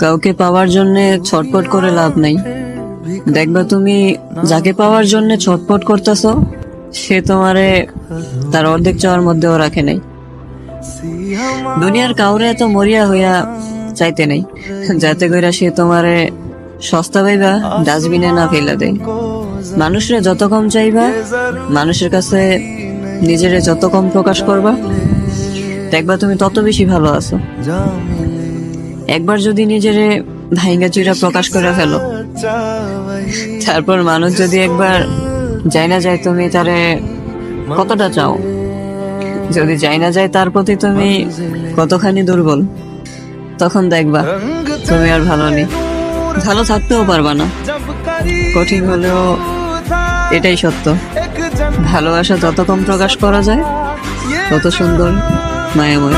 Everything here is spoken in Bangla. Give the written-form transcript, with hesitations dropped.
কাউকে পাওয়ার জন্য ছটপট করে লাভ নাই। দেখবা তুমি যাকে পাওয়ার জন্য ছটপট করতেছো সে তোমারে তার অর্ধেক চাওয়ার মধ্যেও রাখে নাই। দুনিয়ার কাউরে এত মরিয়া হইয়া চাইতে নাই যাতে কইরা সে তোমারে সস্তা পাইবা ডাস্টবিনে না ফেলা দেয়। মানুষরে যত কম চাইবা, মানুষের কাছে নিজেরে যত কম প্রকাশ করবা, দেখবা তুমি তত বেশি ভালো আছো। একবার যদি নিজেরে ভাইঙ্গা চুরা প্রকাশ করে ফেলো, তারপর মানুষ যদি একবার যাই না যায় তুমি তারে কতটা চাও, যদি যাই না যায় তার প্রতি তুমি কতখানি দুর্বল, তখন দেখবা তুমি আর ভালো নেই, ভালো থাকতেও পারবা না। কঠিন হলেও এটাই সত্য, ভালোবাসা যত কম প্রকাশ করা যায় তত সুন্দর, মায়াময়।